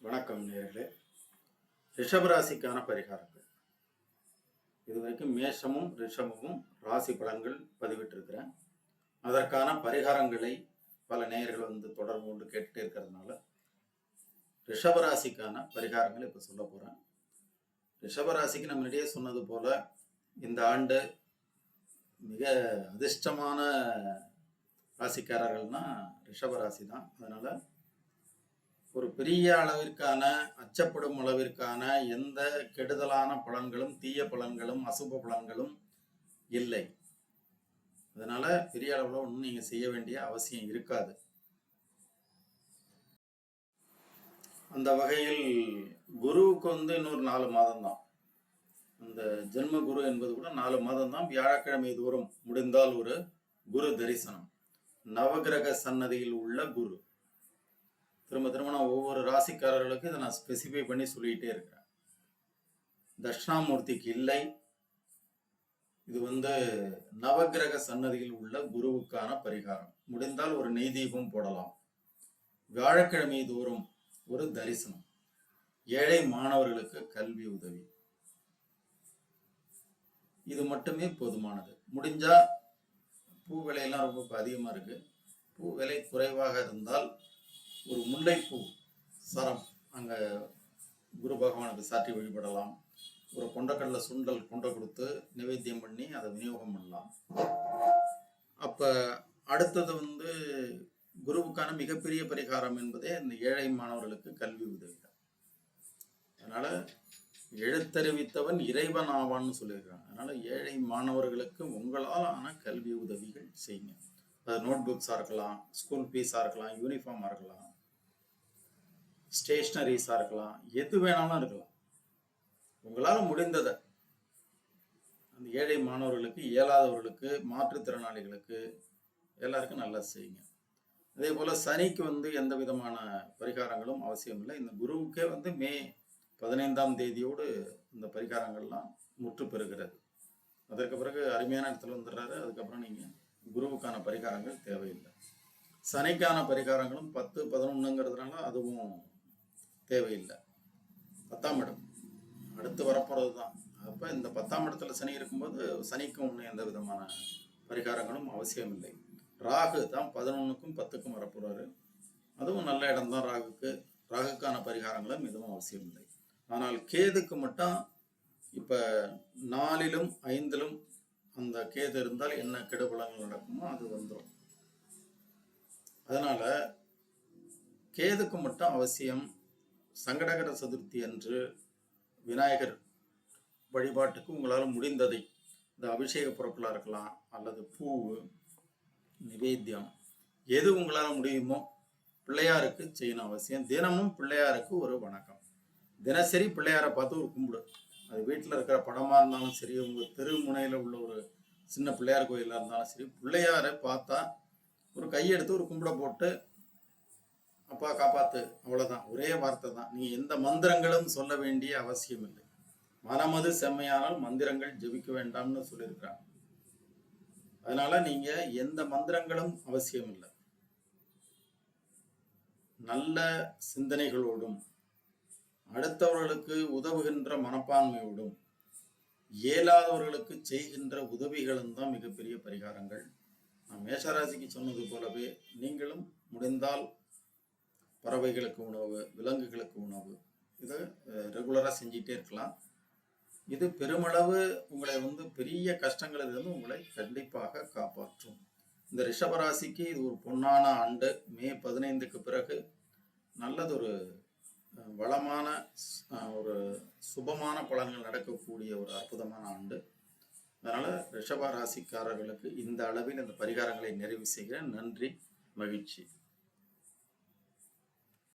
வணக்கம் நேயர்களே. ரிஷபராசிக்கான பரிகாரங்கள் இதுவரைக்கும் மேஷமும் ரிஷபமும் ராசி பலன்கள் பதிவிட்டிருக்கிறேன். அதற்கான பரிகாரங்களை பல நேயர்கள் தொடர்பு கொண்டு கேட்டுட்டே இருக்கிறதுனால ரிஷபராசிக்கான பரிகாரங்களை இப்போ சொல்ல போகிறேன். ரிஷபராசிக்கு நம்ம முன்னாடியே சொன்னது போல இந்த ஆண்டு மிக அதிர்ஷ்டமான ராசிக்காரர்கள்னா ரிஷபராசி தான். அதனால ஒரு பெரிய அளவிற்கான அச்சப்படும் அளவிற்கான எந்த கெடுதலான பலன்களும் தீய பலன்களும் அசுப பலன்களும் இல்லை. அதனால பெரிய அளவில் ஒன்றும் நீங்கள் செய்ய வேண்டிய அவசியம் இருக்காது. அந்த வகையில் குருவுக்கு இன்னொரு 4 மாதம் தான். அந்த ஜென்ம குரு என்பது கூட 4 மாதம் தான். வியாழக்கிழமை தோறும் முடிந்தால் ஒரு குரு தரிசனம், நவகிரக சன்னதியில் உள்ள குரு. திரும்ப நான் ஒவ்வொரு ராசிக்காரர்களுக்கும் இதை நான் ஸ்பெசிஃபை பண்ணி சொல்லிக்கிட்டே இருக்கிறேன். தட்சிணாமூர்த்திக்கு இல்லை. இது நவகிரக சன்னதியில் உள்ள குருவுக்கான பரிகாரம். முடிந்தால் ஒரு நெய் தீபம் போடலாம். வியாழக்கிழமை தோறும் ஒரு தரிசனம். ஏழை மாணவர்களுக்கு கல்வி உதவி. இது மட்டுமே போதுமானது. முடிஞ்சா பூ விலையெல்லாம் ரொம்ப அதிகமாக இருக்கு. பூ விலை குறைவாக இருந்தால் ஒரு முல்லைப்பூ சரம் அங்கே குரு பகவானுக்கு சாற்றி வழிபடலாம். ஒரு கொண்டக்கடலை சுண்டல் கொண்டை கொடுத்து நிவேத்தியம் பண்ணி அதை விநியோகம் பண்ணலாம். அப்போ அடுத்தது குருவுக்கான மிகப்பெரிய பரிகாரம் என்பதே இந்த ஏழை மாணவர்களுக்கு கல்வி உதவி. அதனால எழுத்தறிவித்தவன் இறைவன் ஆவான்னு சொல்லியிருக்காங்க. அதனால ஏழை மாணவர்களுக்கு உங்களால் ஆன கல்வி உதவிகள் செய்யுங்க. அது நோட் புக்ஸாக இருக்கலாம், ஸ்கூல் ஃபீஸாக இருக்கலாம், யூனிஃபார்மாக இருக்கலாம், ஸ்டேஷ்னரிஸாக இருக்கலாம், எது வேணாலும் இருக்கலாம். உங்களால் முடிந்ததை அந்த ஏழை மாணவர்களுக்கு, இயலாதவர்களுக்கு, மாற்றுத்திறனாளிகளுக்கு எல்லாருக்கும் நல்லா செய்யுங்க. அதே போல் சனிக்கு எந்த விதமான பரிகாரங்களும் அவசியம் இல்லை. இந்த குருவுக்கே மே 15ஆம் தேதியோடு இந்த பரிகாரங்கள்லாம் முற்று பெறுகிறது. அதற்கு பிறகு அருமையான இடத்துல வந்துடுறாரு. அதுக்கப்புறம் நீங்கள் குருவுக்கான பரிகாரங்கள் தேவையில்லை. சனிக்கான பரிகாரங்களும் 10, 11ங்கிறதுனால அதுவும் தேவையில்லை. 10ஆம் இடம் அடுத்து வரப்போறது தான். அப்போ இந்த 10ஆம் இடத்துல சனி இருக்கும்போது சனிக்கும் ஒன்றும் எந்த விதமான பரிகாரங்களும் அவசியம் இல்லை. ராகு தான் 11க்கும் 10க்கும் வரப்போறாரு. அதுவும் நல்ல இடம் தான். ராகுக்கான பரிகாரங்களும் எதுவும் அவசியம் இல்லை. ஆனால் கேதுக்கு மட்டும் இப்போ 4லும் 5லும் அந்த கேது இருந்தால் என்ன கெடுபலங்கள் நடக்குமோ அது வந்துடும். அதனால கேதுக்கு மட்டும் அவசியம் சங்கடகர சதுர்த்தி அன்று விநாயகர் வழிபாட்டுக்கு உங்களால் முடிந்ததை, இந்த அபிஷேக பொருட்களாக இருக்கலாம் அல்லது பூ நிவேத்தியம், எது உங்களால் முடியுமோ பிள்ளையாருக்கு செய்யணும் அவசியம். தினமும் பிள்ளையாருக்கு ஒரு வணக்கம். தினசரி பிள்ளையாரை பார்த்து ஒரு கும்பிடு. அது வீட்டில் இருக்கிற படமாக இருந்தாலும் சரி, உங்கள் தெருமுனையில் உள்ள ஒரு சின்ன பிள்ளையார் கோயிலாக இருந்தாலும் சரி, பிள்ளையாரை பார்த்தா ஒரு கையெடுத்து ஒரு கும்பிட போட்டு அப்பா காப்பாத்து, அவ்வளவுதான். ஒரே வார்த்தை தான். நீ எந்த மந்திரங்களும் சொல்ல வேண்டிய அவசியம் இல்லை. மனமது செம்மையானால் மந்திரங்கள் ஜெபிக்க வேண்டாம்னு சொல்லியிருக்கிறாங்க. அதனால நீங்க எந்த மந்திரங்களும் அவசியம் இல்லை. நல்ல சிந்தனைகளோடும் அடுத்தவர்களுக்கு உதவுகின்ற மனப்பான்மையோடும் இயலாதவர்களுக்கு செய்கின்ற உதவிகளும் தான் மிகப்பெரிய பரிகாரங்கள். நான் மேஷராசிக்கு சொன்னது போலவே நீங்களும் முடிந்தால் பறவைகளுக்கு உணவு, விலங்குகளுக்கு உணவு, இதை ரெகுலராக செஞ்சிட்டே இருக்கலாம். இது பெருமளவு உங்களை பெரிய கஷ்டங்களிலிருந்து உங்களை கண்டிப்பாக காப்பாற்றும். இந்த ரிஷபராசிக்கு இது ஒரு பொன்னான ஆண்டு. மே 15க்கு பிறகு நல்லதொரு வளமான ஒரு சுபமான பலன்கள் நடக்கக்கூடிய ஒரு அற்புதமான ஆண்டு. அதனால ரிஷப ராசிக்காரர்களுக்கு இந்த அளவில் இந்த பரிகாரங்களை நிறைவு செய்கிறேன். நன்றி, மகிழ்ச்சி.